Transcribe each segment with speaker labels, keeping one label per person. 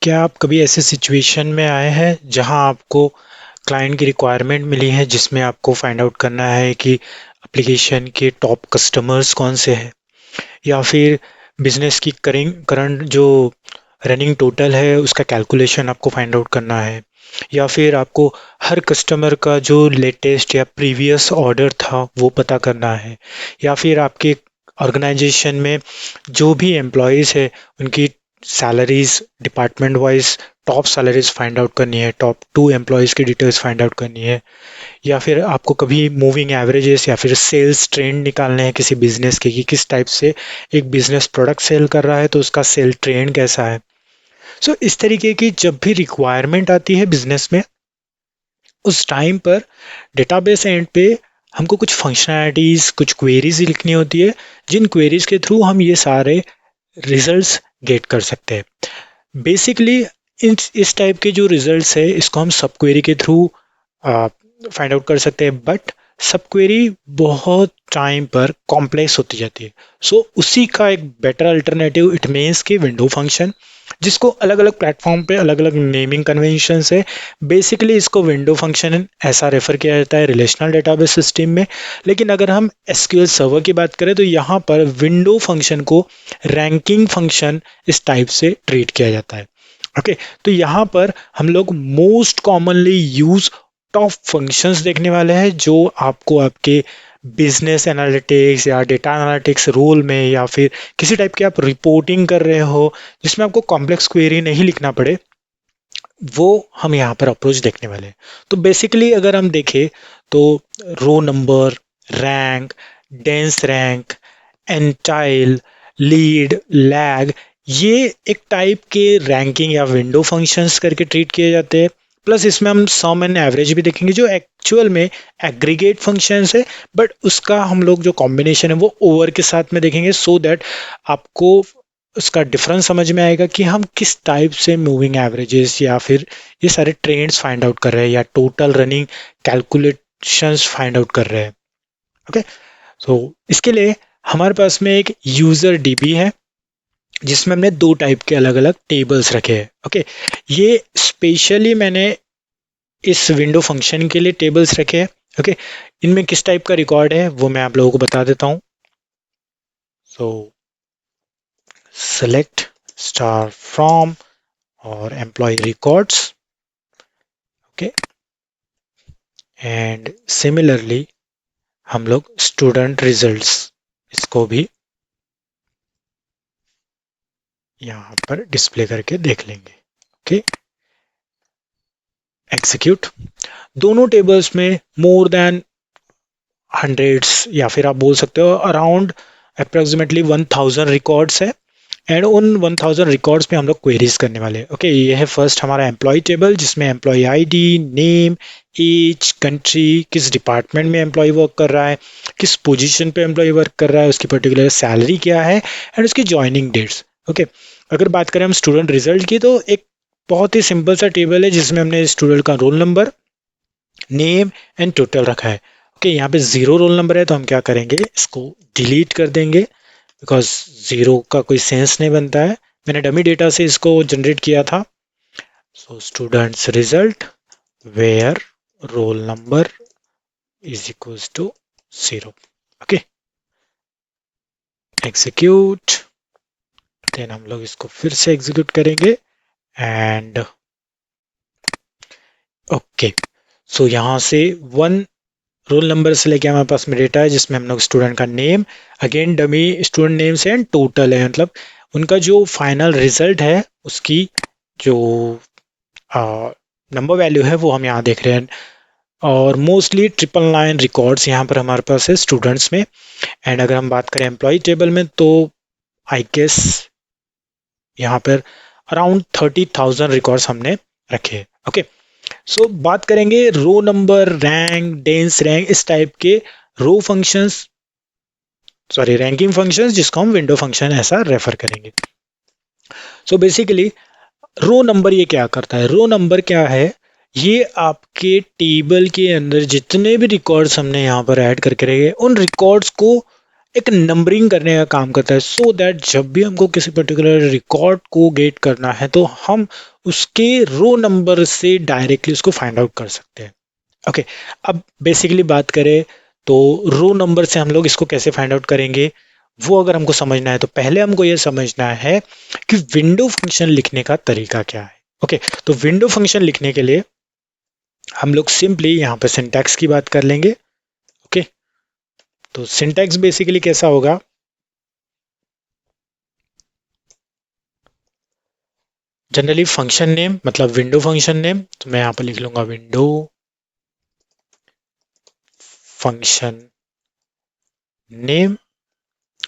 Speaker 1: क्या आप कभी ऐसे सिचुएशन में आए हैं जहां आपको क्लाइंट की रिक्वायरमेंट मिली है जिसमें आपको फाइंड आउट करना है कि एप्लीकेशन के टॉप कस्टमर्स कौन से हैं, या फिर बिजनेस की करंट जो रनिंग टोटल है उसका कैलकुलेशन आपको फाइंड आउट करना है, या फिर आपको हर कस्टमर का जो लेटेस्ट या प्रीवियस ऑर्डर था वो पता करना है, या फिर आपके ऑर्गेनाइजेशन में जो भी एम्प्लॉयज़ है उनकी salaries department wise top salaries find out करनी है, टॉप 2 एम्प्लॉयज़ की डिटेल्स फाइंड आउट करनी है, या फिर आपको कभी मूविंग एवरेजेस या फिर सेल्स ट्रेंड निकालने हैं किसी बिजनेस के कि किस टाइप से एक बिजनेस प्रोडक्ट सेल कर रहा है तो उसका सेल ट्रेंड कैसा है। सो इस तरीके की जब भी रिक्वायरमेंट आती है बिजनेस में, उस टाइम पर डेटाबेस एंड पे हमको कुछ फंक्शनैलिटीज़ कुछ क्वेरीज लिखनी होती है, जिन क्वेरीज के थ्रू हम ये सारे रिजल्ट्स गेट कर सकते हैं। बेसिकली इस टाइप के जो रिजल्ट्स है इसको हम सब क्वेरी के थ्रू फाइंड आउट कर सकते हैं, बट सब क्वेरी बहुत टाइम पर कॉम्प्लेक्स होती जाती है। सो उसी का एक बेटर अल्टरनेटिव इट मीन्स कि विंडो फंक्शन, जिसको अलग अलग प्लेटफॉर्म पे अलग अलग नेमिंग कन्वेंशंस है। बेसिकली इसको विंडो फंक्शन ऐसा रेफर किया जाता है रिलेशनल डेटाबेस सिस्टम में, लेकिन अगर हम एसक्यूएल सर्वर की बात करें तो यहाँ पर विंडो फंक्शन को रैंकिंग फंक्शन इस टाइप से ट्रीट किया जाता है। ओके, तो यहाँ पर हम लोग most commonly use top functions देखने वाले हैं जो आपको आपके बिजनेस एनालिटिक्स या डेटा एनालिटिक्स रोल में, या फिर किसी टाइप की आप रिपोर्टिंग कर रहे हो जिसमें आपको कॉम्प्लेक्स क्वेरी नहीं लिखना पड़े, वो हम यहाँ पर अप्रोच देखने वाले हैं। तो बेसिकली अगर हम देखें तो row number, rank, dense rank, ntile, lead, lag, ये एक टाइप के रैंकिंग या विंडो फंक्शंस करके ट्रीट किए जाते हैं। प्लस इसमें हम सम एंड एवरेज भी देखेंगे जो एक्चुअल में एग्रीगेट फंक्शंस है, बट उसका हम लोग जो कॉम्बिनेशन है वो ओवर के साथ में देखेंगे, सो दैट आपको उसका डिफरेंस समझ में आएगा कि हम किस टाइप से मूविंग एवरेजेस या फिर ये सारे ट्रेंड्स फाइंड आउट कर रहे हैं या total running calculations find out कर रहे हैं। ओके, सो इसके लिए हमारे पास में एक यूजर डीबी है जिसमें हमने 2 टाइप के अलग अलग टेबल्स रखे हैं। ओके, ये स्पेशली मैंने इस विंडो फंक्शन के लिए टेबल्स रखे हैं। ओके, इनमें किस टाइप का रिकॉर्ड है वो मैं आप लोगों को बता देता हूँ। सो सेलेक्ट स्टार फ्रॉम और employee records. Okay, and similarly हम लोग स्टूडेंट रिजल्ट्स इसको भी यहाँ पर डिस्प्ले करके देख लेंगे। Okay, execute. दोनों टेबल्स में मोर देन हंड्रेड्स या फिर आप बोल सकते हो अराउंड अप्रोक्सीमेटली 1000 रिकॉर्ड्स है, एंड उन 1000 रिकॉर्ड्स में हम लोग क्वेरीज करने वाले हैं। ओके, ये है फर्स्ट हमारा एम्प्लॉय टेबल जिसमें employee ID, name, age, country, किस डिपार्टमेंट में एम्प्लॉय वर्क कर रहा है, किस पोजीशन पे एम्प्लॉय वर्क कर रहा है, उसकी पर्टिकुलर सैलरी क्या है एंड उसकी ज्वाइनिंग डेट्स। ओके, अगर बात करें हम स्टूडेंट रिजल्ट की तो एक बहुत ही सिंपल सा टेबल है जिसमें हमने स्टूडेंट का roll number, name and total रखा है। ओके, यहाँ पे 0 रोल नंबर है तो हम क्या करेंगे, इसको डिलीट कर देंगे बिकॉज 0 का कोई सेंस नहीं बनता है। मैंने डमी डेटा से इसको जनरेट किया था। So students result where roll number is equals to 0। Okay, execute. Then हम लोग इसको फिर से एग्जीक्यूट करेंगे एंड ओके, सो यहाँ से 1 रोल नंबर से लेके हमारे पास में डेटा है जिसमें हम लोग स्टूडेंट का name, again dummy student name से एंड टोटल है, मतलब उनका जो फाइनल रिजल्ट है उसकी जो नंबर वैल्यू है वो हम यहाँ देख रहे हैं। और मोस्टली 999 रिकॉर्ड्स यहाँ पर हमारे पास है स्टूडेंट्स में। एंड अगर हम बात करें एम्प्लॉय टेबल में तो आई गेस यहाँ पर अराउंड 30,000 रिकॉर्ड्स हमने रखे हैं। ओके, सो बात करेंगे row number, rank, dense rank, इस टाइप के row functions, sorry ranking functions जिसको हम विंडो फंक्शन ऐसा रेफर करेंगे। सो बेसिकली रो नंबर ये क्या करता है, रो नंबर क्या है, ये आपके टेबल के अंदर जितने भी रिकॉर्ड्स हमने यहाँ पर ऐड करके रखे उन रिकॉर्ड्स को एक नंबरिंग करने का काम करता है, सो दैट जब भी हमको किसी पर्टिकुलर रिकॉर्ड को गेट करना है तो हम उसके रो नंबर से डायरेक्टली उसको फाइंड आउट कर सकते हैं। ओके, अब बेसिकली बात करें तो रो नंबर से हम लोग इसको कैसे फाइंड आउट करेंगे, वो अगर हमको समझना है तो पहले हमको ये समझना है कि विंडो फंक्शन लिखने का तरीका क्या है। ओके, तो विंडो फंक्शन लिखने के लिए हम लोग सिंपली यहाँ पे सिंटैक्स की बात कर लेंगे। ओके, तो सिंटैक्स बेसिकली कैसा होगा, जनरली फंक्शन नेम मतलब विंडो फंक्शन नेम, तो मैं यहाँ पर लिख लूंगा विंडो फंक्शन नेम।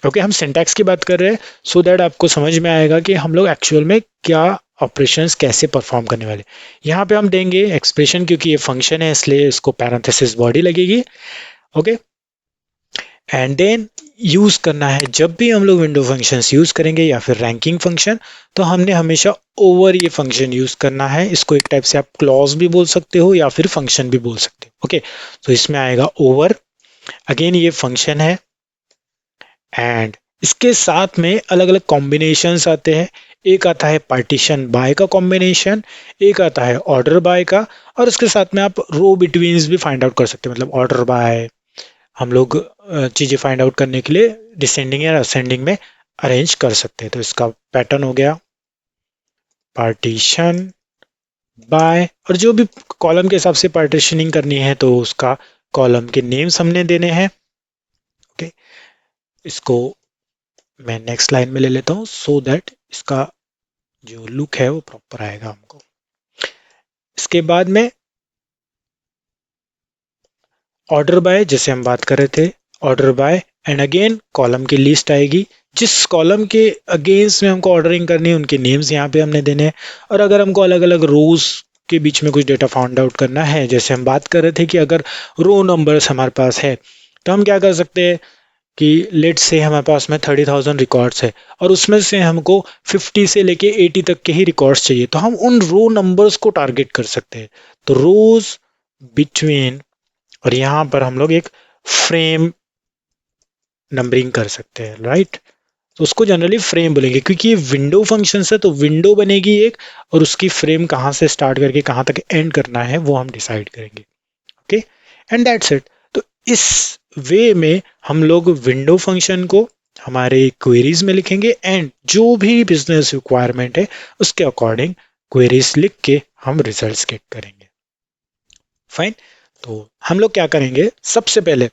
Speaker 1: ओके, हम सिंटैक्स की बात कर रहे हैं सो दैट आपको समझ में आएगा कि हम लोग एक्चुअल में क्या ऑपरेशंस कैसे परफॉर्म करने वाले। यहाँ पे हम देंगे एक्सप्रेशन, क्योंकि ये फंक्शन है इसलिए इसको पैरेंथेसिस बॉडी लगेगी। ओके, एंड देन यूज करना है, जब भी हम लोग विंडो फंक्शंस यूज करेंगे या फिर रैंकिंग फंक्शन, तो हमने हमेशा ओवर ये फंक्शन यूज करना है। इसको एक टाइप से आप क्लॉज भी बोल सकते हो या फिर फंक्शन भी बोल सकते हो। ओके, तो इसमें आएगा ओवर, अगेन ये फंक्शन है, एंड इसके साथ में अलग अलग कॉम्बिनेशंस आते हैं। एक आता है पार्टीशन बाय का कॉम्बिनेशन, एक आता है ऑर्डर बाय का, और उसके साथ में आप रो बिटवीन्स भी फाइंड आउट कर सकते हैं। मतलब ऑर्डर बाय हम लोग चीज़ें फाइंड आउट करने के लिए डिसेंडिंग या असेंडिंग में अरेंज कर सकते हैं। तो इसका पैटर्न हो गया पार्टीशन बाय, और जो भी कॉलम के हिसाब से पार्टीशनिंग करनी है तो उसका कॉलम के नेम्स हमने देने हैं। ओके, इसको मैं नेक्स्ट लाइन में ले लेता हूँ सो दैट इसका जो लुक है वो प्रॉपर आएगा हमको। इसके बाद में ऑर्डर बाय, जैसे हम बात कर रहे थे, order by and again column की लिस्ट आएगी, जिस कॉलम के अगेंस्ट में हमको ऑर्डरिंग करनी है उनके नेम्स यहाँ पे हमने देने हैं। और अगर हमको अलग अलग रोज के बीच में कुछ डेटा फाउंड आउट करना है, जैसे हम बात कर रहे थे कि अगर रो नंबर्स हमारे पास है तो हम क्या कर सकते हैं कि लेट से हमारे पास में 30,000 रिकॉर्ड्स है और उसमें से हमको 50 से लेके 80 तक के ही रिकॉर्ड्स चाहिए, तो हम उन रो नंबर्स को टारगेट कर सकते हैं। तो रोज बिटवीन, और यहाँ पर हम लोग एक फ्रेम नंबरिंग कर सकते हैं, राइट। तो उसको जनरली फ्रेम बोलेंगे क्योंकि ये विंडो फंक्शन है, तो विंडो बनेगी एक, और उसकी फ्रेम कहाँ से स्टार्ट करके कहाँ तक एंड करना है वो हम डिसाइड करेंगे। Okay, and that's it. तो इस वे में हम लोग विंडो फंक्शन को हमारे क्वेरीज में लिखेंगे, एंड जो भी बिजनेस रिक्वायरमेंट है उसके अकॉर्डिंग क्वेरीज लिख के हम रिजल्ट्स गेट करेंगे। फाइन, तो हम लोग क्या करेंगे, सबसे पहले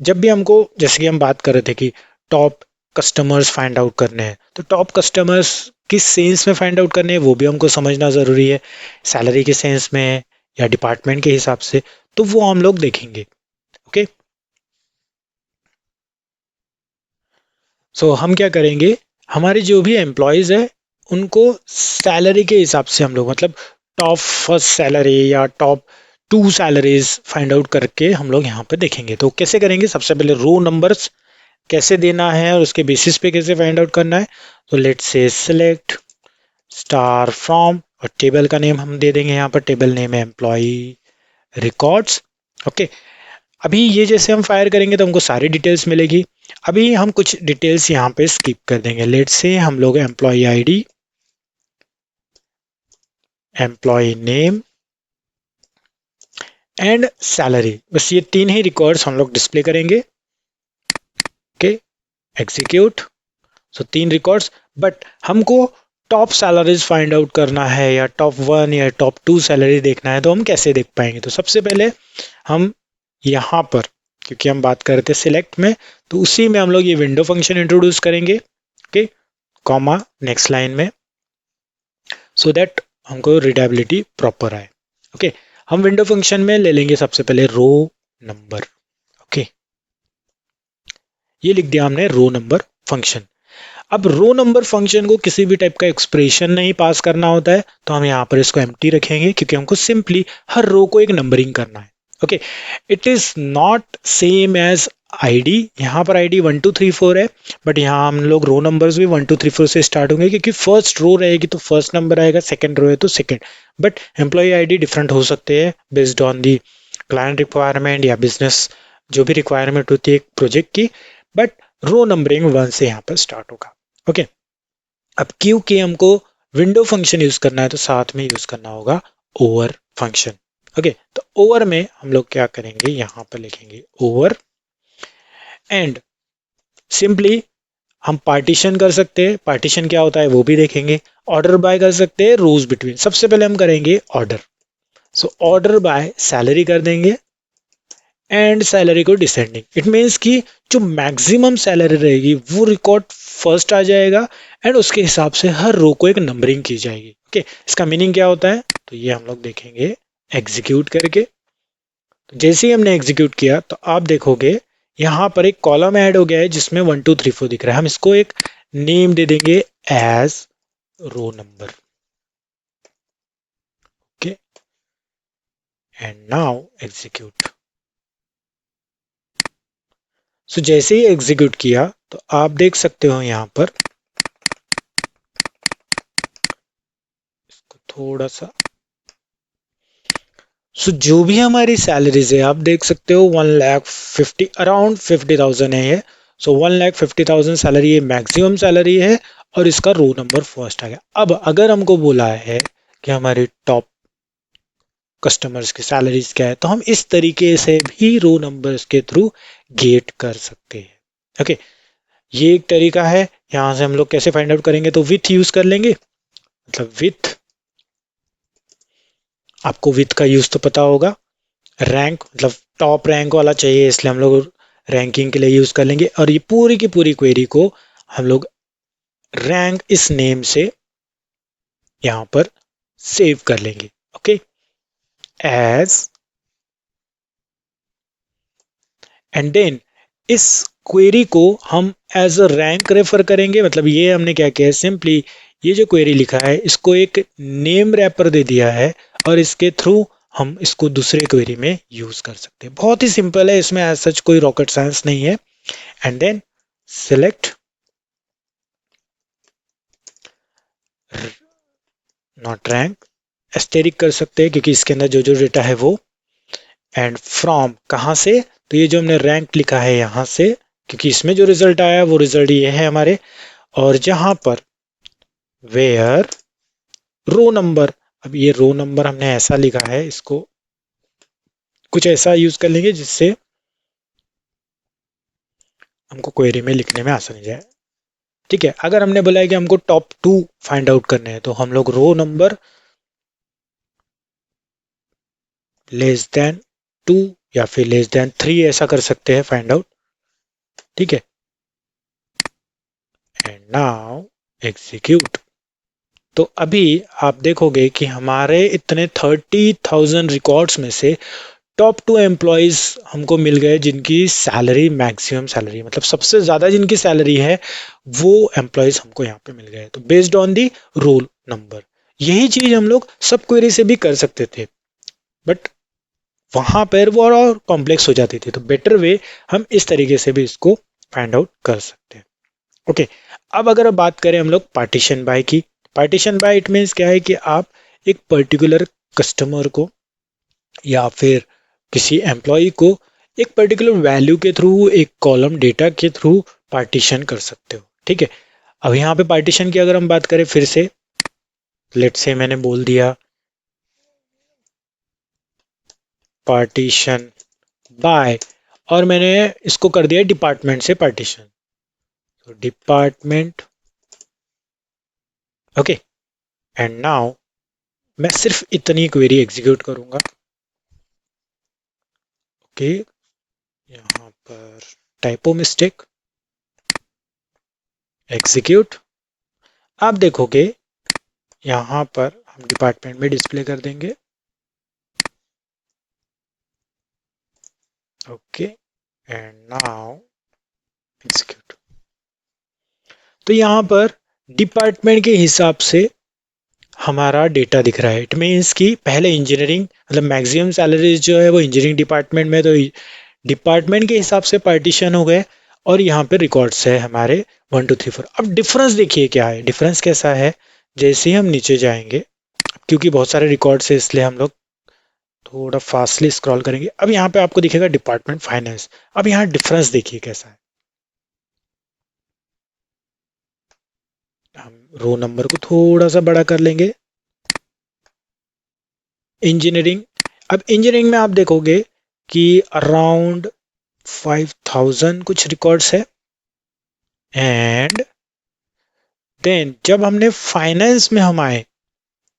Speaker 1: जब भी हमको, जैसे कि हम बात कर रहे थे कि टॉप कस्टमर्स फाइंड आउट करने हैं, तो टॉप कस्टमर्स किस सेंस में फाइंड आउट करने हैं वो भी हमको समझना ज़रूरी है, सैलरी के सेंस में या डिपार्टमेंट के हिसाब से, तो वो हम लोग देखेंगे। ओके, सो हम क्या करेंगे, हमारे जो भी एम्प्लॉयज़ है उनको सैलरी के हिसाब से हम लोग, मतलब टॉप फर्स्ट सैलरी या top two salaries find out करके हम लोग यहाँ पे देखेंगे। तो कैसे करेंगे, सबसे पहले रो नंबर्स कैसे देना है और उसके बेसिस पे कैसे फाइंड आउट करना है। तो let's say select star from, और टेबल का नेम हम दे देंगे, यहाँ पर टेबल नेम है एम्प्लॉय रिकॉर्ड्स। ओके, अभी ये जैसे हम फायर करेंगे तो हमको सारी डिटेल्स मिलेगी। अभी हम कुछ डिटेल्स यहाँ पे स्किप कर देंगे, लेट्स से हम लोग employee ID, employee name and salary, बस ये तीन ही रिकॉर्ड्स हम लोग डिस्प्ले करेंगे। Okay, execute. सो तीन रिकॉर्ड्स, बट हमको टॉप सैलरीज फाइंड आउट करना है या टॉप वन या टॉप टू सैलरी देखना है, तो हम कैसे देख पाएंगे। तो सबसे पहले हम यहाँ पर, क्योंकि हम बात कर रहे थे सिलेक्ट में, तो उसी में हम लोग ये विंडो फंक्शन इंट्रोड्यूस करेंगे। ओके, कॉमा नेक्स्ट लाइन में, सो दैट हमको रीडेबिलिटी प्रॉपर आए। ओके, हम विंडो फंक्शन में ले लेंगे सबसे पहले रो नंबर। ओके, ये लिख दिया हमने रो नंबर फंक्शन। अब रो नंबर फंक्शन को किसी भी टाइप का एक्सप्रेशन नहीं पास करना होता है, तो हम यहाँ पर इसको एम्प्टी रखेंगे क्योंकि हमको सिंपली हर रो को एक नंबरिंग करना है। Okay, it is not same as ID, यहाँ पर आईडी 1 2 3 4 है, बट यहाँ हम लोग रो नंबर्स भी 1 2 3 4 से स्टार्ट होंगे, क्योंकि फर्स्ट रो रहेगी तो फर्स्ट नंबर आएगा, सेकंड रो है तो second. But employee ID different हो सकते हैं based on the client requirement या बिजनेस जो भी रिक्वायरमेंट होती है एक प्रोजेक्ट की, बट रो नंबरिंग 1 से यहाँ पर स्टार्ट होगा। ओके, अब क्योंकि हमको विंडो फंक्शन यूज करना है तो साथ में यूज करना होगा ओवर फंक्शन। ओके, तो ओवर में हम लोग क्या करेंगे, यहाँ पर लिखेंगे ओवर एंड सिंपली हम पार्टीशन कर सकते हैं। पार्टीशन क्या होता है वो भी देखेंगे। ऑर्डर बाय कर सकते हैं रोज बिटवीन। सबसे पहले हम करेंगे order, so order by salary कर देंगे एंड सैलरी को डिसेंडिंग। इट मीन्स कि जो मैक्सिमम सैलरी रहेगी वो रिकॉर्ड फर्स्ट आ जाएगा एंड उसके हिसाब से हर रो को एक नंबरिंग की जाएगी। ओके, इसका मीनिंग क्या होता है तो ये हम लोग देखेंगे एग्जीक्यूट करके। तो जैसे ही हमने एग्जीक्यूट किया तो आप देखोगे यहाँ पर एक कॉलम ऐड हो गया है जिसमें 1 2 3 4 दिख रहा है। हम इसको एक नेम दे देंगे as row number. Okay, and now execute. So जैसे ही एग्जीक्यूट किया तो आप देख सकते हो यहाँ पर, इसको थोड़ा सा, सो जो भी हमारी सैलरीज है आप देख सकते हो 1,50,000 अराउंड 50,000 है ये। सो 1,50,000 सैलरी ये मैक्सिमम सैलरी है और इसका रो नंबर फर्स्ट आ गया। अब अगर हमको बोला है कि हमारे टॉप कस्टमर्स की सैलरीज क्या है तो हम इस तरीके से भी रो नंबर्स के थ्रू गेट कर सकते हैं। ओके, ये एक तरीका है। यहां से हम लोग कैसे फाइंड आउट करेंगे तो विथ यूज कर लेंगे। मतलब विथ, आपको विथ का यूज तो पता होगा। रैंक मतलब टॉप रैंक वाला चाहिए इसलिए हम लोग रैंकिंग के लिए यूज कर लेंगे। और ये पूरी की पूरी क्वेरी को हम लोग रैंक इस नेम से यहां पर सेव कर लेंगे। ओके, एज एंड देन इस क्वेरी को हम एज अ रैंक रेफर करेंगे। मतलब ये हमने क्या किया है, सिंपली ये जो क्वेरी लिखा है इसको एक नेम रैपर दे दिया है और इसके थ्रू हम इसको दूसरे क्वेरी में यूज कर सकते हैं। बहुत ही सिंपल है, इसमें एज सच कोई रॉकेट साइंस नहीं है। And then select not rank, asterisk कर सकते हैं क्योंकि इसके अंदर जो जो डेटा है वो। एंड फ्रॉम कहाँ से, तो ये जो हमने रैंक लिखा है यहाँ से, क्योंकि इसमें जो रिजल्ट आया वो रिजल्ट ये है हमारे। और जहां पर वेयर रो नंबर, अब ये रो नंबर हमने ऐसा लिखा है, इसको कुछ ऐसा यूज कर लेंगे जिससे हमको क्वेरी में लिखने में आसानी जाए। ठीक है, अगर हमने बोला है कि हमको टॉप 2 फाइंड आउट करने हैं तो हम लोग रो नंबर लेस देन 2 या फिर लेस देन 3 ऐसा कर सकते हैं फाइंड आउट। ठीक है, एंड नाउ एग्जीक्यूट। तो अभी आप देखोगे कि हमारे इतने 30,000 रिकॉर्ड्स में से टॉप 2 एम्प्लॉयज हमको मिल गए जिनकी सैलरी मैक्सिमम सैलरी, मतलब सबसे ज्यादा जिनकी सैलरी है वो एम्प्लॉयज हमको यहाँ पे मिल गए। तो based on the roll number, यही चीज हम लोग सब क्वेरी से भी कर सकते थे बट वहां पर वो और कॉम्प्लेक्स हो जाती थी। तो बेटर वे हम इस तरीके से भी इसको फाइंड आउट कर सकते हैं। ओके, अब अगर बात करें हम लोग पार्टीशन बाय की। पार्टीशन बाय इट मीन्स क्या है कि आप एक पर्टिकुलर कस्टमर को या फिर किसी एम्प्लॉय को एक पर्टिकुलर वैल्यू के थ्रू, एक कॉलम डेटा के थ्रू पार्टीशन कर सकते हो। ठीक है, अब यहाँ पे पार्टीशन की अगर हम बात करें फिर से, लेट से मैंने बोल दिया पार्टीशन बाय और मैंने इसको कर दिया डिपार्टमेंट से पार्टीशन, तो डिपार्टमेंट। ओके, एंड नाउ मैं सिर्फ इतनी क्वेरी एग्जीक्यूट करूंगा। ओके, यहाँ पर टाइपो मिस्टेक, एग्जीक्यूट। आप देखोगे यहाँ पर हम डिपार्टमेंट में डिस्प्ले कर देंगे। Okay, and now execute. तो यहाँ पर डिपार्टमेंट के हिसाब से हमारा डेटा दिख रहा है। इट मीन्स कि पहले इंजीनियरिंग मतलब मैक्सिमम सैलरीज जो है वो इंजीनियरिंग डिपार्टमेंट में, तो डिपार्टमेंट के हिसाब से पार्टीशन हो गए और यहाँ पे रिकॉर्ड्स है हमारे 1 2 3 4। अब डिफरेंस देखिए क्या है, डिफरेंस कैसा है, जैसे ही हम नीचे जाएंगे, क्योंकि बहुत सारे रिकॉर्ड्स है इसलिए हम लोग थोड़ा फास्टली स्क्रॉल करेंगे। अब यहाँ पे आपको दिखेगा डिपार्टमेंट फाइनेंस। अब यहाँ डिफरेंस देखिए कैसा है। रो नंबर को थोड़ा सा बड़ा कर लेंगे। इंजीनियरिंग, अब इंजीनियरिंग में आप देखोगे कि अराउंड 5000 कुछ रिकॉर्ड्स है। एंड देन जब हमने फाइनेंस में हम आए,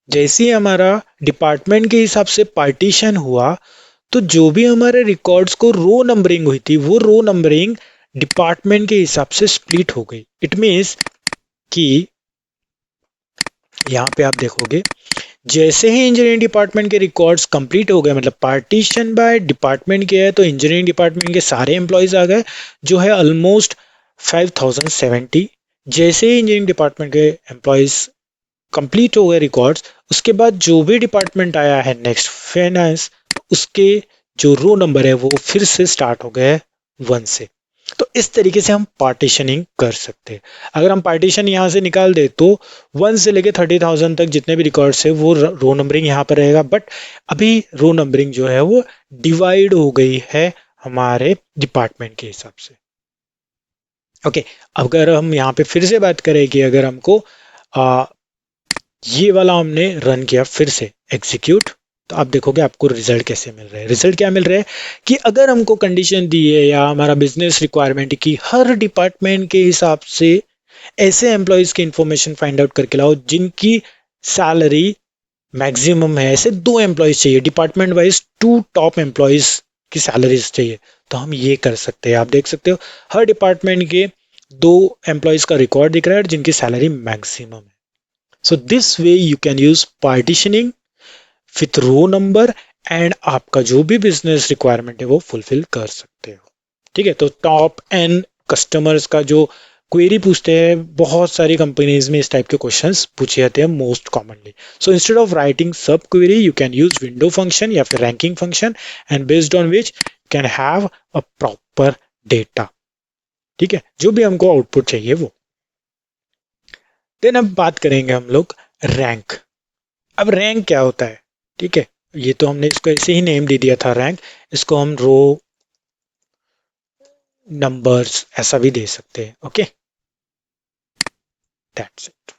Speaker 1: जैसे ही हमारा डिपार्टमेंट के हिसाब से पार्टीशन हुआ, तो जो भी हमारे रिकॉर्ड्स को रो नंबरिंग हुई थी, वो रो नंबरिंग डिपार्टमेंट के हिसाब से स्प्लिट हो गई। इट मीन्स कि यहाँ पे आप देखोगे जैसे ही इंजीनियरिंग डिपार्टमेंट के रिकॉर्ड्स कंप्लीट हो गए, मतलब पार्टीशन बाय डिपार्टमेंट के है, तो इंजीनियरिंग डिपार्टमेंट के सारे एम्प्लॉयज आ गए, जो है ऑलमोस्ट 5070। जैसे ही इंजीनियरिंग डिपार्टमेंट के एम्प्लॉयज कंप्लीट हो गए रिकॉर्ड्स, उसके बाद जो भी डिपार्टमेंट आया है नेक्स्ट फाइनेंस, उसके जो रो नंबर है वो फिर से स्टार्ट हो गए 1 से। तो इस तरीके से हम पार्टीशनिंग कर सकते हैं। अगर हम पार्टीशन यहाँ से निकाल दे तो 1 से लेके 30,000 तक जितने भी रिकॉर्ड्स है वो रो नंबरिंग यहाँ पर रहेगा। बट अभी रो नंबरिंग जो है वो डिवाइड हो गई है हमारे डिपार्टमेंट के हिसाब से। ओके, अगर हम यहाँ पे फिर से बात करें कि अगर हमको ये वाला हमने रन किया, फिर से एग्जीक्यूट, तो आप देखोगे आपको रिजल्ट कैसे मिल रहा है। रिजल्ट क्या मिल रहा है कि अगर हमको कंडीशन दी है या हमारा बिजनेस रिक्वायरमेंट की हर डिपार्टमेंट के हिसाब से ऐसे एम्प्लॉयज की इंफॉर्मेशन फाइंड आउट करके लाओ जिनकी सैलरी मैक्सिमम है, ऐसे 2 एम्प्लॉयज चाहिए डिपार्टमेंट वाइज, 2 टॉप एम्प्लॉयज की सैलरीज चाहिए, तो हम ये कर सकते हैं। आप देख सकते हो हर डिपार्टमेंट के 2 एम्प्लॉयज का रिकॉर्ड दिख रहा है जिनकी सैलरी मैक्सिमम है। So this way you can use partitioning with row number and आपका जो भी बिजनेस रिक्वायरमेंट है वो फुलफिल कर सकते हो। ठीक है, तो टॉप एंड कस्टमर्स का जो क्वेरी पूछते हैं, बहुत सारी कंपनीज में इस टाइप के क्वेश्चंस पूछे जाते हैं most commonly. So instead of writing sub query you can use window function या फिर ranking function, and based on which can have a proper data. ठीक है, जो भी हमको आउटपुट चाहिए वो। देन अब बात करेंगे हम लोग रैंक। अब रैंक क्या होता है? ठीक है, ये तो हमने इसको ऐसे ही नेम दे दिया था रैंक, इसको हम रो नंबर्स ऐसा भी दे सकते हैं। Okay, that's it.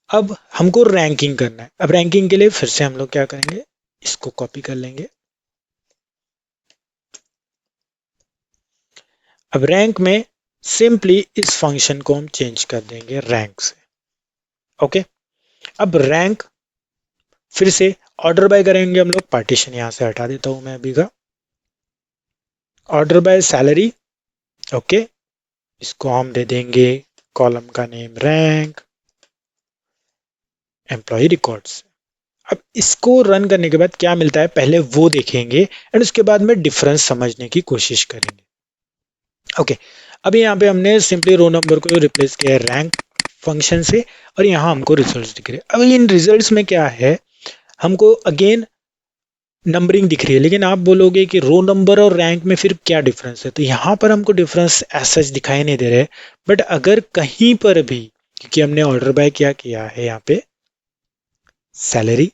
Speaker 1: अब हमको रैंकिंग करना है। अब रैंकिंग के लिए फिर से हम लोग क्या करेंगे, इसको कॉपी कर लेंगे। अब रैंक में सिंपली इस फंक्शन को हम चेंज कर देंगे रैंक से। ओके, अब रैंक फिर से ऑर्डर बाय करेंगे हम लोग। पार्टीशन यहां से हटा देता हूं मैं अभी का। Order by salary. ओके, इसको हम दे देंगे कॉलम का नेम रैंक, एम्प्लॉय रिकॉर्ड्स। अब इसको रन करने के बाद क्या मिलता है पहले वो देखेंगे, एंड उसके बाद में डिफरेंस समझने की कोशिश करेंगे। ओके, अभी यहाँ पे हमने सिंपली रो नंबर को रिप्लेस किया है रैंक फंक्शन से, और यहाँ हमको रिजल्ट्स दिख रहे हैं। अब इन रिजल्ट्स में क्या है, हमको अगेन नंबरिंग दिख रही है, लेकिन आप बोलोगे कि रो नंबर और रैंक में फिर क्या डिफरेंस है, तो यहाँ पर हमको डिफरेंस ऐसा दिखाई नहीं दे रहा है। बट अगर कहीं पर भी, क्योंकि हमने ऑर्डर बाय क्या किया है यहाँ पे सैलरी,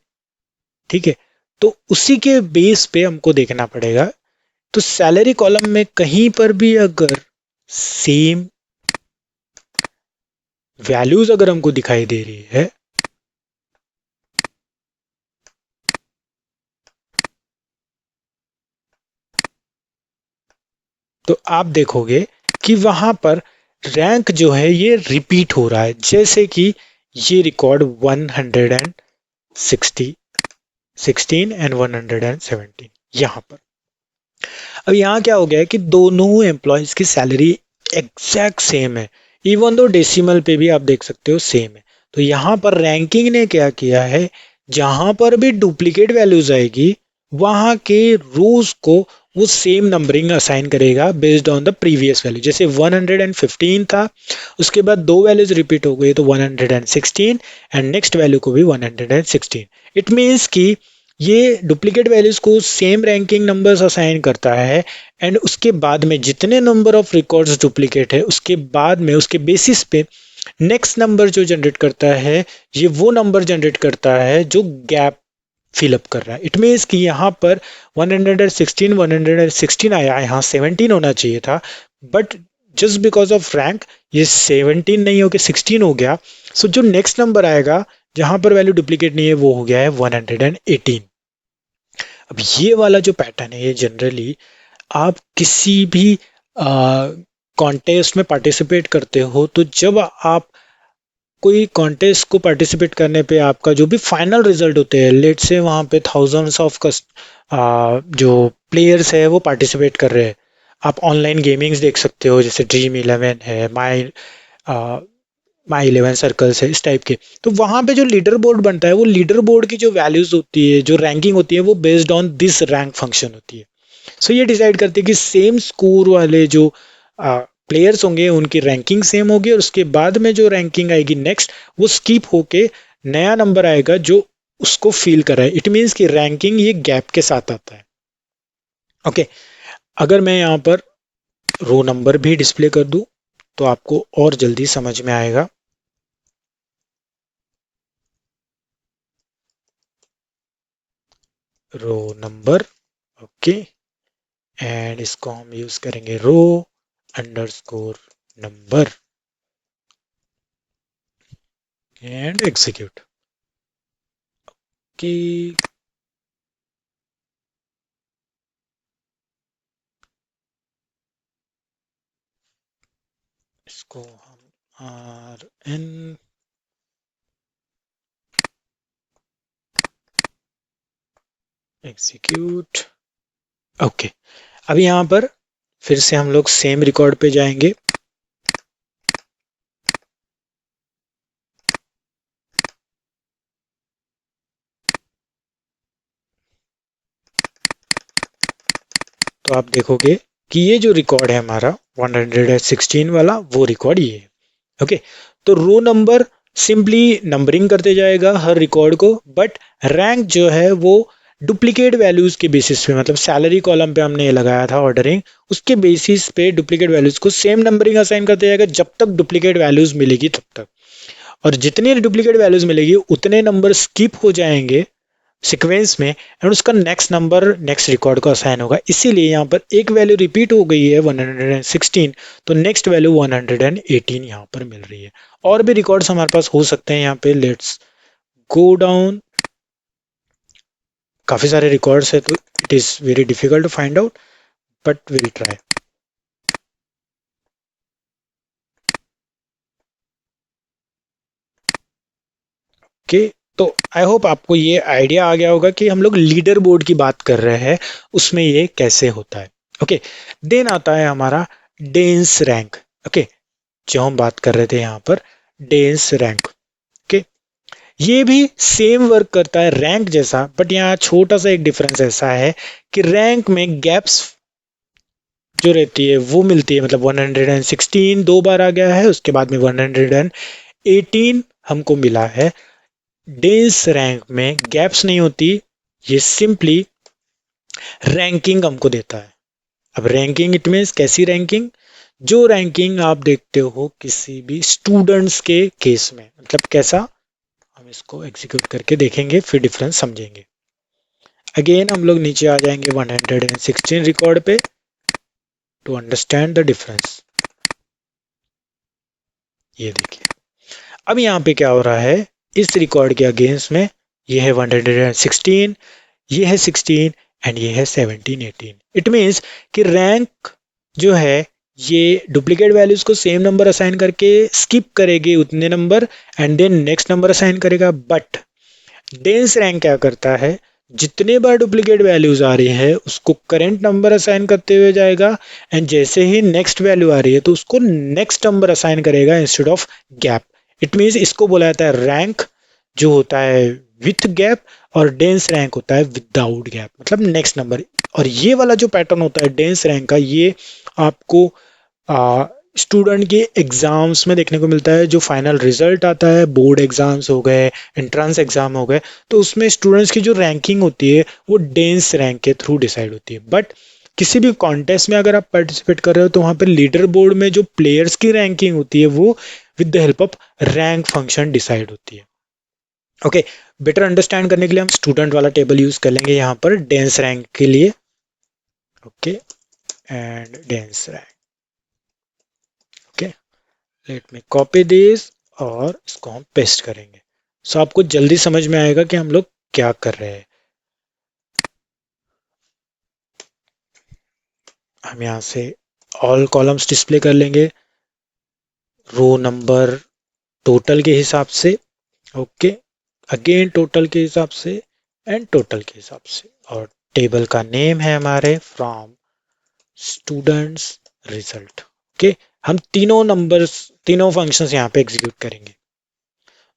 Speaker 1: ठीक है, तो उसी के बेस पे हमको देखना पड़ेगा। तो सैलरी कॉलम में कहीं पर भी अगर सेम वैल्यूज अगर हमको दिखाई दे रही है, तो आप देखोगे कि वहां पर रैंक जो है ये रिपीट हो रहा है। जैसे कि ये रिकॉर्ड 116 एंड 117 यहाँ पर। अब यहाँ क्या हो गया है कि दोनों एम्प्लॉयज की सैलरी एग्जैक्ट सेम है, इवन दो डेसिमल पे भी आप देख सकते हो सेम है। तो यहाँ पर रैंकिंग ने क्या किया है, जहां पर भी डुप्लीकेट वैल्यूज आएगी वहां के रोज को वो सेम नंबरिंग असाइन करेगा based on the previous value. जैसे 115 था, उसके बाद 2 वैल्यूज रिपीट हो गई तो 116, एंड नेक्स्ट वैल्यू को भी 116। इट मीन्स कि ये डुप्लीकेट वैल्यूज को सेम रैंकिंग नंबर्स असाइन करता है, एंड उसके बाद में जितने नंबर ऑफ रिकॉर्ड्स डुप्लीकेट है उसके बाद में उसके बेसिस पे नेक्स्ट नंबर जो जनरेट करता है, ये वो नंबर जनरेट करता है जो गैप फिलअप कर रहा है। इट मीन्स कि यहाँ पर 116 आया, यहाँ 17 होना चाहिए था, but just because of rank ये 17 नहीं होकर 16 हो गया। सो जो नेक्स्ट नंबर आएगा जहां पर वैल्यू डुप्लीकेट नहीं है वो हो गया है 118। अब ये वाला जो पैटर्न है ये जनरली आप किसी भी कॉन्टेस्ट में पार्टिसिपेट करते हो तो जब आप कोई कॉन्टेस्ट को पार्टिसिपेट करने पे आपका जो भी फाइनल रिजल्ट होते हैं, लेट से वहाँ पे थाउजेंड्स ऑफ जो प्लेयर्स है वो पार्टिसिपेट कर रहे हैं। आप ऑनलाइन गेमिंग्स देख सकते हो जैसे ड्रीम इलेवन है, माई इलेवन सर्कल्स है, इस टाइप के। तो वहाँ पे जो लीडर बोर्ड बनता है वो लीडर बोर्ड की जो वैल्यूज होती है, जो रैंकिंग होती है वो based on this rank function होती है। सो ये डिसाइड करते हैं कि सेम स्कोर वाले जो प्लेयर्स होंगे उनकी रैंकिंग सेम होगी और उसके बाद में जो रैंकिंग आएगी नेक्स्ट वो स्कीप होके नया नंबर आएगा जो उसको फील कर रहा है। इट मीन्स कि रैंकिंग ये गैप के साथ आता है। ओके, अगर मैं यहाँ पर रो नंबर भी डिस्प्ले कर दूं तो आपको और जल्दी समझ में आएगा। रो नंबर, ओके, एंड इसको हम यूज करेंगे रो अंडरस्कोर नंबर एंड एग्जीक्यूट की। इसको हम आर एन एग्जीक्यूट। ओके, अब यहाँ पर फिर से हम लोग सेम रिकॉर्ड पे जाएंगे। तो आप देखोगे कि ये जो रिकॉर्ड है हमारा 116 वाला वो रिकॉर्ड ये है। ओके, तो रो नंबर सिंपली नंबरिंग करते जाएगा हर रिकॉर्ड को, बट रैंक जो है वो डुप्लीकेट वैल्यूज के बेसिस पे, मतलब सैलरी कॉलम पे हमने ये लगाया था ऑर्डरिंग, उसके बेसिस पे डुप्लीकेट वैल्यूज को सेम नंबरिंग असाइन करते जाएगा जब तक डुप्लीकेट वैल्यूज मिलेगी तब तक। और जितनी डुप्लीकेट वैल्यूज मिलेगी उतने नंबर स्किप हो जाएंगे सीक्वेंस में एंड उसका नेक्स्ट नंबर नेक्स्ट रिकॉर्ड को असाइन होगा। इसीलिए यहाँ पर एक वैल्यू रिपीट हो गई है 116, तो नेक्स्ट वैल्यू 118 यहाँ पर मिल रही है। और भी रिकॉर्ड्स हमारे पास हो सकते हैं यहाँ पे। लेट्स गो डाउन, काफी सारे रिकॉर्ड्स है तो it is very difficult to find out, but will try. Okay, तो आई होप आपको ये आइडिया आ गया होगा कि हम लोग लीडर बोर्ड की बात कर रहे हैं उसमें ये कैसे होता है। ओके, देन आता है हमारा डेंस रैंक। ओके, जो हम बात कर रहे थे यहाँ पर डेंस रैंक। ओके, ये भी सेम वर्क करता है रैंक जैसा, बट यहाँ छोटा सा एक डिफरेंस ऐसा है कि रैंक में गैप्स जो रहती है वो मिलती है। मतलब 116 दो बार आ गया है, उसके बाद में 118 हमको मिला है। डेंस रैंक में गैप्स नहीं होती, ये सिंपली रैंकिंग हमको देता है। अब रैंकिंग इट मीन्स कैसी रैंकिंग, जो रैंकिंग आप देखते हो किसी भी स्टूडेंट्स के केस में। मतलब कैसा, हम इसको एग्जीक्यूट करके देखेंगे फिर डिफरेंस समझेंगे। अगेन हम लोग नीचे आ जाएंगे 116 रिकॉर्ड पे टू अंडरस्टैंड द डिफरेंस। ये देखिए, अब यहाँ पे क्या हो रहा है, इस रिकॉर्ड के अगेंस्ट में ये है 116, ये है 16 एंड ये है 17 18। इट मीन्स कि रैंक जो है ये डुप्लीकेट वैल्यूज को सेम नंबर असाइन करके स्किप करेगी उतने number and then next number assign करेगा। बट डेंस रैंक क्या करता है, जितने बार डुप्लीकेट वैल्यूज आ रही है उसको करंट नंबर असाइन करते हुए जाएगा एंड जैसे ही नेक्स्ट वैल्यू आ रही है तो उसको नेक्स्ट नंबर असाइन करेगा instead of gap. It means इसको बोला जाता है रैंक जो होता है विथ गैप और डेंस रैंक होता है विदाउट गैप, मतलब नेक्स्ट नंबर। और ये वाला जो पैटर्न होता है डेंस रैंक का, ये आपको स्टूडेंट के एग्जाम्स में देखने को मिलता है। जो फाइनल रिजल्ट आता है, बोर्ड एग्जाम्स हो गए, एंट्रेंस एग्जाम हो गए, तो उसमें स्टूडेंट्स की जो रैंकिंग होती है वो डेंस रैंक के थ्रू डिसाइड होती है। बट किसी भी कॉन्टेस्ट में अगर आप पार्टिसिपेट कर रहे हो तो वहाँ पर लीडर बोर्ड में जो प्लेयर्स की रैंकिंग होती है वो with the help of rank function decide होती है। ओके, बेटर अंडरस्टैंड करने के लिए हम स्टूडेंट वाला टेबल यूज कर लेंगे यहाँ पर डेंस रैंक के लिए। Okay, and dense rank, let me copy this और इसको हम पेस्ट करेंगे। सो आपको जल्दी समझ में आएगा कि हम लोग क्या कर रहे हैं। हम यहाँ से ऑल कॉलम्स डिस्प्ले कर लेंगे रो नंबर टोटल के हिसाब से। ओके, अगेन टोटल के हिसाब से एंड टोटल के हिसाब से, और टेबल का नेम है हमारे फ्रॉम स्टूडेंट्स रिजल्ट। ओके, हम तीनों नंबर्स, तीनों फंक्शंस यहाँ पे एग्जीक्यूट करेंगे।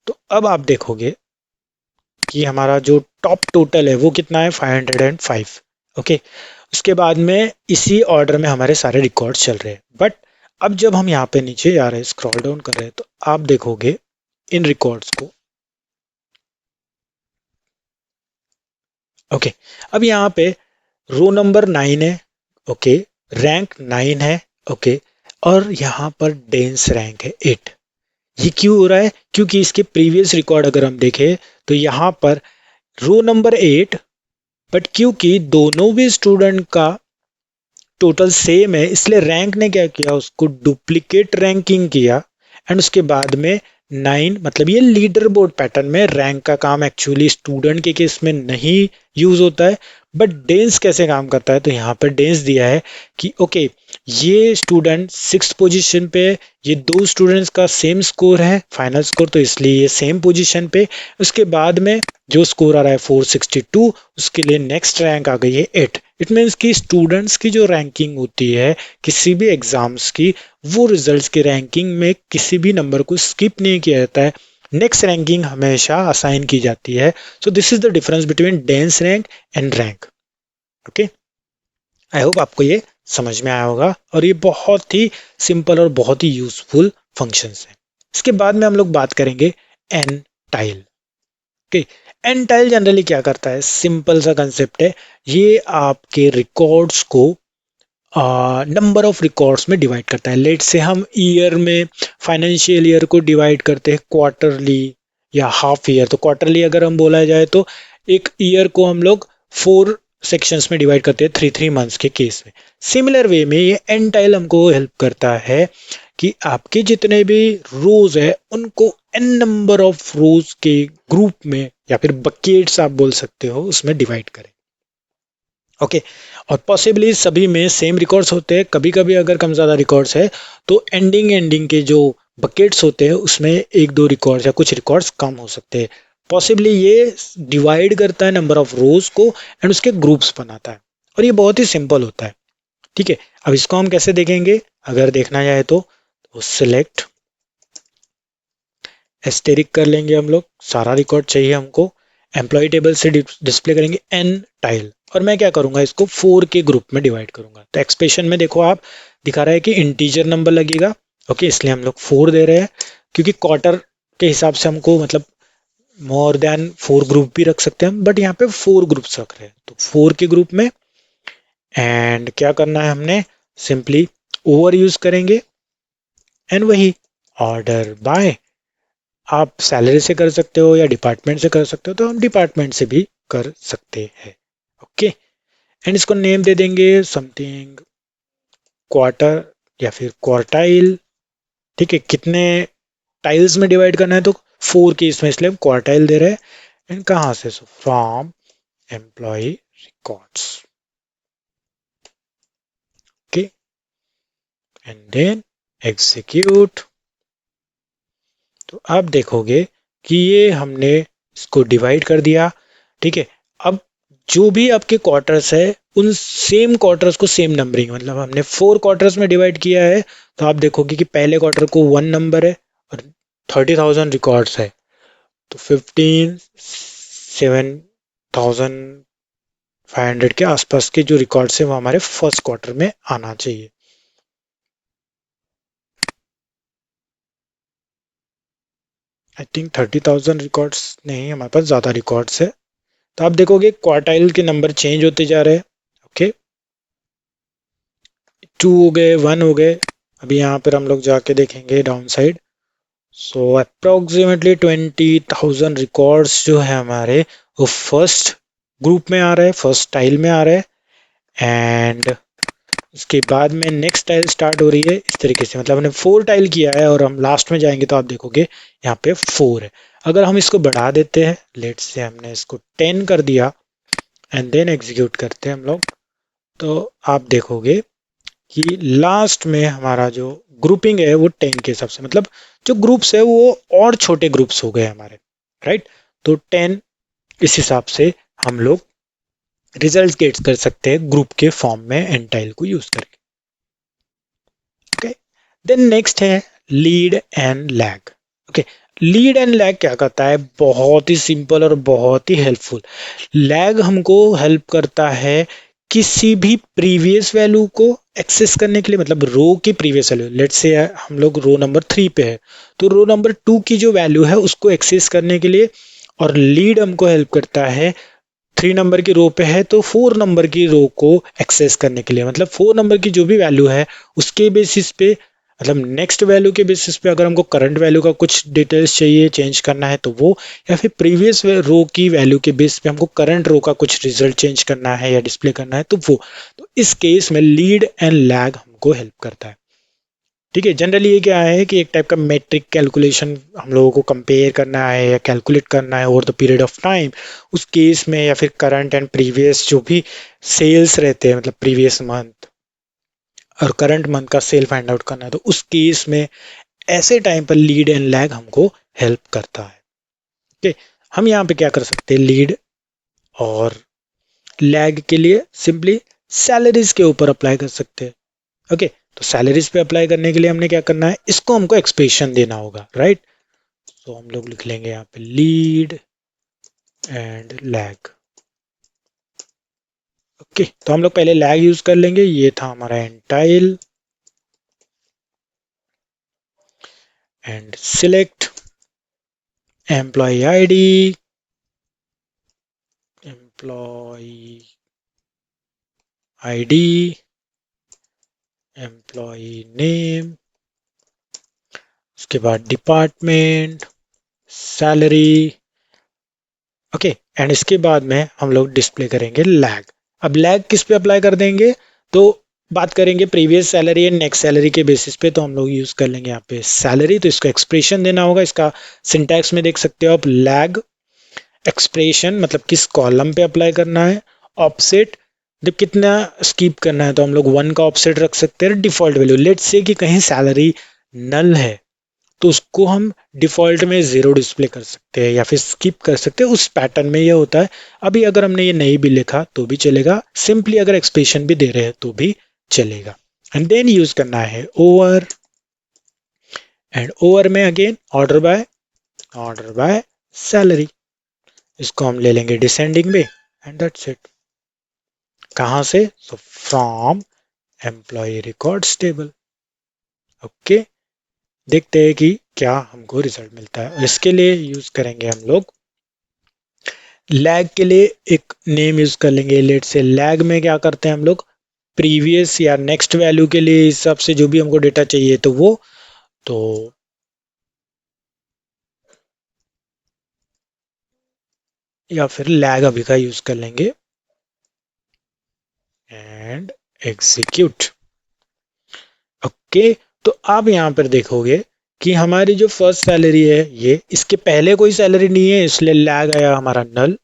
Speaker 1: तो अब आप देखोगे कि हमारा जो टॉप टोटल है वो कितना है, 505। ओके, उसके बाद में इसी ऑर्डर में हमारे सारे रिकॉर्ड चल रहे हैं। बट अब जब हम यहाँ पे नीचे जा रहे हैं, स्क्रॉल डाउन कर रहे हैं, तो आप देखोगे इन रिकॉर्ड्स को। ओके, अब यहाँ पे रो नंबर 9 है। ओके, रैंक 9 है। ओके, और यहाँ पर डेंस रैंक है 8। ये क्यों हो रहा है? क्योंकि इसके प्रीवियस रिकॉर्ड अगर हम देखें तो यहाँ पर रो नंबर 8, बट क्योंकि दोनों भी स्टूडेंट का टोटल सेम है, इसलिए रैंक ने क्या किया, उसको डुप्लीकेट रैंकिंग किया। एंड उसके बाद में 9, मतलब ये लीडर बोर्ड पैटर्न में रैंक का काम एक्चुअली स्टूडेंट के केस में नहीं यूज होता है। बट डेंस कैसे काम करता है, तो यहाँ पर डेंस दिया है कि ओके, ये स्टूडेंट 6th पोजीशन पे, ये दो स्टूडेंट्स का सेम स्कोर है फाइनल स्कोर, तो इसलिए ये सेम पोजीशन पे। उसके बाद में जो स्कोर आ रहा है 462, उसके लिए नेक्स्ट रैंक आ गई है 8। इट मीन्स कि स्टूडेंट्स की जो रैंकिंग होती है किसी भी एग्जाम्स की, वो रिजल्ट्स की रैंकिंग में किसी भी नंबर को स्किप नहीं किया जाता है, नेक्स्ट रैंकिंग हमेशा असाइन की जाती है। So this is the difference between dense rank and rank. Okay, I hope आपको ये समझ में आया होगा, और ये बहुत ही सिंपल और बहुत ही यूजफुल फंक्शंस हैं। इसके बाद में हम लोग बात करेंगे ntile. Okay, ntile generally क्या करता है, सिंपल सा कंसेप्ट है। ये आपके रिकॉर्ड्स को नंबर ऑफ रिकॉर्ड्स में डिवाइड करता है। लेट से हम ईयर में, फाइनेंशियल ईयर को डिवाइड करते हैं क्वार्टरली या हाफ ईयर। तो क्वार्टरली अगर हम बोला जाए तो एक ईयर को हम लोग 4 सेक्शंस में डिवाइड करते हैं, 3 मंथ्स के केस में। सिमिलर वे में ये एन टाइल हमको हेल्प करता है कि आपके जितने भी रोज है उनको एन नंबर ऑफ रोज के ग्रुप में या फिर बकेट्स आप बोल सकते हो, उसमें डिवाइड करें। ओके, और पॉसिबली सभी में सेम रिकॉर्ड्स होते हैं। कभी कभी अगर कम ज़्यादा रिकॉर्ड्स है तो एंडिंग के जो बकेट्स होते हैं उसमें एक दो रिकॉर्ड्स या कुछ रिकॉर्ड्स कम हो सकते हैं। पॉसिबली ये डिवाइड करता है नंबर ऑफ रोज को एंड उसके ग्रुप्स बनाता है, और ये बहुत ही सिंपल होता है। ठीक है, अब इसको हम कैसे देखेंगे, अगर देखना जाए तो सिलेक्ट एस्टेरिक कर लेंगे हम लोग, सारा रिकॉर्ड चाहिए हमको। एम्प्लॉय टेबल से डिस्प्ले करेंगे एन टाइल, और मैं क्या करूंगा, इसको 4 के ग्रुप में डिवाइड करूंगा। तो एक्सप्रेशन में देखो आप, दिखा रहा है कि इंटीजर नंबर लगेगा। ओके, इसलिए हम लोग 4 दे रहे हैं, क्योंकि क्वार्टर के हिसाब से हमको मतलब मोर देन 4 ग्रुप भी रख सकते हैं हम, बट यहाँ पे 4 ग्रुप्स रख रहे हैं, तो 4 के ग्रुप में। एंड क्या करना है हमने, सिंपली ओवर यूज करेंगे एंड वही ऑर्डर बाय, आप सैलरी से कर सकते हो या डिपार्टमेंट से कर सकते हो, तो हम डिपार्टमेंट से भी कर सकते हैं। ओके, एंड इसको नेम दे देंगे समथिंग क्वार्टर या फिर क्वार्टाइल। ठीक है, कितने टाइल्स में डिवाइड करना है, तो 4 के इसमें, इसलिए हम क्वार्टाइल दे रहे हैं। एंड कहाँ से, so from employee records. Okay, and then execute. तो आप देखोगे कि ये हमने इसको डिवाइड कर दिया। ठीक है, अब जो भी आपके क्वार्टर्स है उन सेम क्वार्टर्स को सेम नंबरिंग, मतलब हमने 4 क्वार्टर्स में डिवाइड किया है, तो आप देखोगे कि पहले क्वार्टर को 1 नंबर है और 30,000 रिकॉर्ड्स है, तो 15,7,500 के आसपास के जो रिकॉर्ड्स है वो हमारे फर्स्ट क्वार्टर में आना चाहिए। आई थिंक 30,000 रिकॉर्ड्स नहीं, हमारे पास ज़्यादा रिकॉर्ड्स है। तो आप देखोगे क्वार्टाइल के नंबर चेंज होते जा रहे हैं। ओके, 2 हो गए, 1 हो गए। अभी यहाँ पर हम लोग जाके देखेंगे डाउन साइड। सो अप्रोक्सीमेटली 20,000 रिकॉर्ड्स जो है हमारे, वो फर्स्ट ग्रुप में आ रहे हैं, फर्स्ट टाइल में आ रहे हैं। एंड उसके बाद में नेक्स्ट टाइल स्टार्ट हो रही है इस तरीके से, मतलब हमने 4 टाइल किया है और हम लास्ट में जाएंगे तो आप देखोगे यहाँ पे 4 है। अगर हम इसको बढ़ा देते हैं, लेट्स से हमने इसको 10 कर दिया एंड देन एग्जीक्यूट करते हैं हम लोग, तो आप देखोगे कि लास्ट में हमारा जो ग्रुपिंग है वो 10 के हिसाब से, मतलब जो ग्रुप्स है वो और छोटे ग्रुप्स हो गए हमारे, राइट। तो 10 इस हिसाब से हम लोग रिजल्ट गेट कर सकते हैं ग्रुप के फॉर्म में एंटाइल को यूज करके। ओके, देन नेक्स्ट है lead and lag. Okay, lead and lag क्या करता है, बहुत ही सिंपल और बहुत ही हेल्पफुल। लैग हमको हेल्प करता है किसी भी प्रीवियस वैल्यू को एक्सेस करने के लिए, मतलब रो की प्रीवियस वैल्यू, लेट्स से हम लोग रो नंबर 3 पे है तो रो नंबर 2 की जो वैल्यू है उसको एक्सेस करने के लिए। और लीड हमको हेल्प करता है 3 नंबर की रो पे है तो 4 नंबर की रो को एक्सेस करने के लिए, मतलब 4 नंबर की जो भी वैल्यू है उसके बेसिस पे, मतलब नेक्स्ट वैल्यू के बेसिस पे अगर हमको करंट वैल्यू का कुछ डिटेल्स चाहिए चेंज करना है तो वो, या फिर प्रीवियस रो की वैल्यू के बेस पे हमको करंट रो का कुछ रिजल्ट चेंज करना है या डिस्प्ले करना है तो वो, तो इस केस में लीड एंड लैग हमको हेल्प करता है। ठीक है, जनरली ये क्या है कि एक टाइप का मेट्रिक कैलकुलेशन हम लोगों को कंपेयर करना है या कैलकुलेट करना है over the period of time, उस केस में, या फिर करंट एंड प्रीवियस जो भी सेल्स रहते हैं, मतलब प्रीवियस मंथ और करंट मंथ का सेल फाइंड आउट करना है तो उस केस में ऐसे टाइम पर लीड एंड लैग हमको हेल्प करता है। ठीक, हम यहाँ पे क्या कर सकते हैं, लीड और लैग के लिए सिंपली सैलरीज के ऊपर अप्लाई कर सकते हैं। ओके, तो सैलरीज पे अप्लाई करने के लिए हमने क्या करना है, इसको हमको एक्सप्रेशन देना होगा, राइट। तो हम लोग लिख लेंगे यहाँ पे लीड एंड लैग। ओके, तो हम लोग पहले लैग यूज कर लेंगे, ये था हमारा ntile and select employee ID, employee ID, employee name, उसके बाद डिपार्टमेंट, सैलरी। ओके, एंड इसके बाद में हम लोग डिस्प्ले करेंगे लैग। अब लैग किस पे अप्लाई कर देंगे, तो बात करेंगे previous salary and next salary के बेसिस पे, तो हम लोग यूज कर लेंगे यहाँ पे सैलरी, तो इसको एक्सप्रेशन देना होगा। इसका सिंटैक्स में देख सकते हो आप, लैग एक्सप्रेशन मतलब किस कॉलम पे अप्लाई करना है, ऑफसेट जब कितना स्कीप करना है तो हम लोग 1 का ऑफसेट रख सकते हैं, डिफॉल्ट वैल्यू लेट्स से कि कहीं सैलरी नल है तो उसको हम डिफॉल्ट में 0 डिस्प्ले कर सकते हैं या फिर स्किप कर सकते हैं, उस पैटर्न में ये होता है। अभी अगर हमने ये नहीं भी लिखा तो भी चलेगा, सिंपली अगर एक्सप्रेशन भी दे रहे हैं तो भी चलेगा। एंड देन यूज करना है ओवर, एंड ओवर में अगेन ऑर्डर बाय सैलरी, इसको हम ले लेंगे डिसेंडिंग में एंड दैट्स इट। कहाँ से, so from employee records table. Okay, देखते हैं कि क्या हमको रिजल्ट मिलता है। और इसके लिए यूज करेंगे हम लोग लैग के लिए एक नेम यूज कर लेंगे, लेट से लैग में क्या करते हैं हम लोग, प्रीवियस या नेक्स्ट वैल्यू के लिए हिसाब से जो भी हमको डेटा चाहिए तो वो, तो या फिर लैग अभी का यूज कर लेंगे एंड एग्जीक्यूट। ओके, तो आप यहाँ पर देखोगे कि हमारी जो फर्स्ट सैलरी है ये, इसके पहले कोई सैलरी नहीं है इसलिए लैग आया हमारा नल।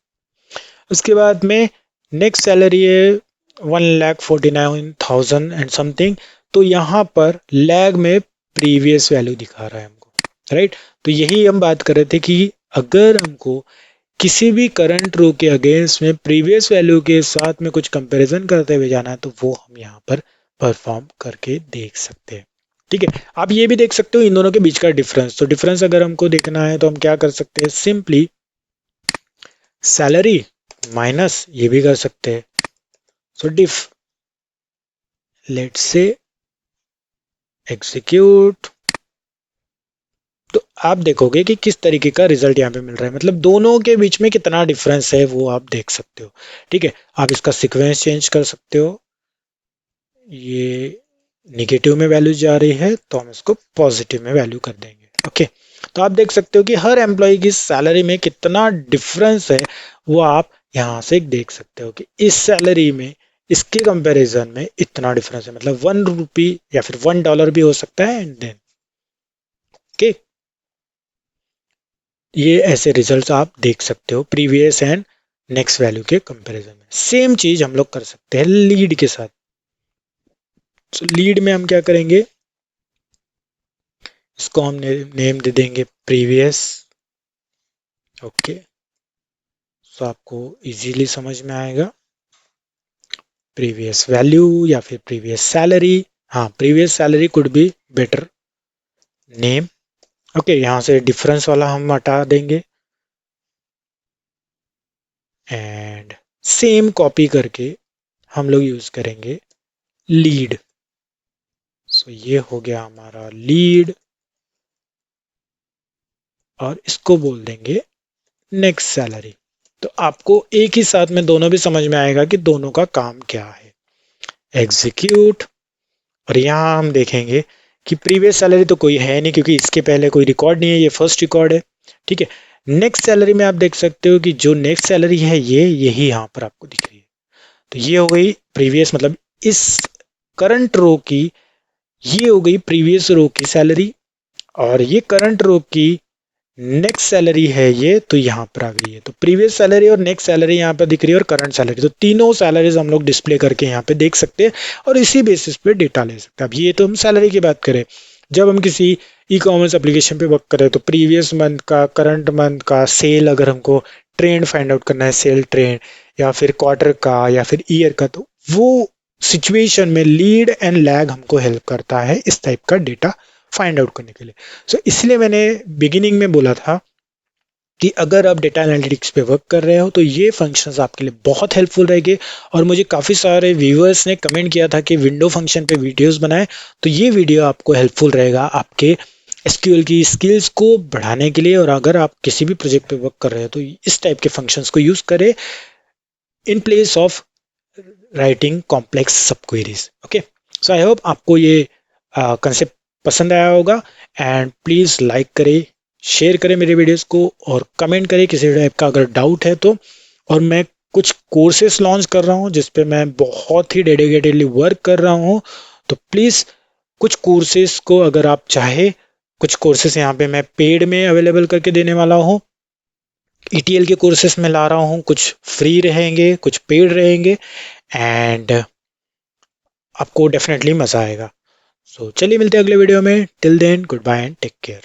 Speaker 1: उसके बाद में नेक्स्ट सैलरी है 1,49,000 एंड समथिंग, तो यहाँ पर लैग में प्रीवियस वैल्यू दिखा रहा है हमको, राइट। तो यही हम बात कर रहे थे कि अगर हमको किसी भी करंट रो के अगेंस्ट में प्रीवियस वैल्यू के साथ में कुछ कंपैरिजन करते हुए जाना है तो वो हम यहाँ पर परफॉर्म करके देख सकते हैं। ठीक है, आप ये भी देख सकते हो इन दोनों के बीच का डिफरेंस, तो डिफरेंस अगर हमको देखना है तो हम क्या कर सकते हैं, सिंपली सैलरी माइनस ये भी कर सकते हैं, सो डिफ, लेट्स से एग्जीक्यूट, तो आप देखोगे कि किस तरीके का रिजल्ट यहाँ पे मिल रहा है, मतलब दोनों के बीच में कितना डिफरेंस है वो आप देख सकते हो। ठीक है, आप इसका सीक्वेंस चेंज कर सकते हो, ये निगेटिव में वैल्यू जा रही है तो हम इसको पॉजिटिव में वैल्यू कर देंगे। ओके, तो आप देख सकते हो कि हर एम्प्लॉय की सैलरी में कितना डिफरेंस है वो आप यहाँ से देख सकते हो कि इस सैलरी में इसके कंपैरिजन में इतना डिफरेंस है, मतलब 1 रुपी या फिर $1 भी हो सकता है। एंड देन ओके, ये ऐसे रिजल्ट्स आप देख सकते हो प्रीवियस एंड नेक्स्ट वैल्यू के कंपैरिजन में। सेम चीज हम लोग कर सकते हैं लीड के साथ। तो लीड में हम क्या करेंगे, इसको हम नेम दे देंगे प्रीवियस। ओके, तो आपको इजीली समझ में आएगा। प्रीवियस वैल्यू या फिर प्रीवियस सैलरी, हाँ previous salary could be better name. Okay, यहाँ से डिफरेंस वाला हम हटा देंगे एंड सेम कॉपी करके हम लोग यूज करेंगे लीड। सो ये हो गया हमारा लीड और इसको बोल देंगे नेक्स्ट सैलरी। तो आपको एक ही साथ में दोनों भी समझ में आएगा कि दोनों का काम क्या है। एग्जीक्यूट, और यहाँ हम देखेंगे कि प्रीवियस सैलरी तो कोई है नहीं क्योंकि इसके पहले कोई रिकॉर्ड नहीं है, ये फर्स्ट रिकॉर्ड है। ठीक है, नेक्स्ट सैलरी में आप देख सकते हो कि जो नेक्स्ट सैलरी है ये यही यहाँ पर आपको दिख रही है। तो ये हो गई प्रीवियस, मतलब इस करंट रो की ये हो गई प्रीवियस रो की सैलरी, और ये करंट रो की नेक्स्ट सैलरी है ये, तो यहाँ पर आ गई है। तो प्रीवियस सैलरी और नेक्स्ट सैलरी यहाँ पर दिख रही है और करंट सैलरी, तो तीनों सैलरीज हम लोग डिस्प्ले करके यहाँ पे देख सकते हैं और इसी बेसिस पे डेटा ले सकते हैं। अब ये तो हम सैलरी की बात करें, जब हम किसी ई कॉमर्स एप्लीकेशन पे वर्क करें तो प्रीवियस मंथ का, करंट मंथ का सेल, अगर हमको ट्रेंड फाइंड आउट करना है, सेल ट्रेंड या फिर क्वार्टर का या फिर ईयर का, तो वो सिचुएशन में लीड एंड लैग हमको हेल्प करता है इस टाइप का डेटा फाइंड आउट करने के लिए। सो इसलिए मैंने बिगिनिंग में बोला था कि अगर आप डेटा एनालिटिक्स पे वर्क कर रहे हो तो ये फंक्शंस आपके लिए बहुत हेल्पफुल रहेंगे। और मुझे काफ़ी सारे व्यूअर्स ने कमेंट किया था कि विंडो फंक्शन पे वीडियोस बनाएं, तो ये वीडियो आपको हेल्पफुल रहेगा आपके एसक्यूएल की स्किल्स को बढ़ाने के लिए। और अगर आप किसी भी प्रोजेक्ट पे वर्क कर रहे हो तो इस टाइप के फंक्शंस को यूज़ करें in place of writing complex sub queries. Okay, so I hope आपको ये कंसेप्ट पसंद आया होगा। एंड प्लीज़ लाइक करें, शेयर करें मेरे वीडियोस को और कमेंट करें किसी टाइप का अगर डाउट है तो। और मैं कुछ कोर्सेस लॉन्च कर रहा हूँ जिस पे मैं बहुत ही डेडिकेटेडली वर्क कर रहा हूँ, तो प्लीज़ कुछ कोर्सेस को अगर आप चाहे, कुछ कोर्सेस यहाँ पे मैं पेड में अवेलेबल करके देने वाला हूँ। ईटीएल के कोर्सेस में ला रहा हूँ, कुछ फ्री रहेंगे कुछ पेड रहेंगे एंड आपको डेफिनेटली मज़ा आएगा। सो चलिए मिलते हैं अगले वीडियो में। Till then good bye and take care.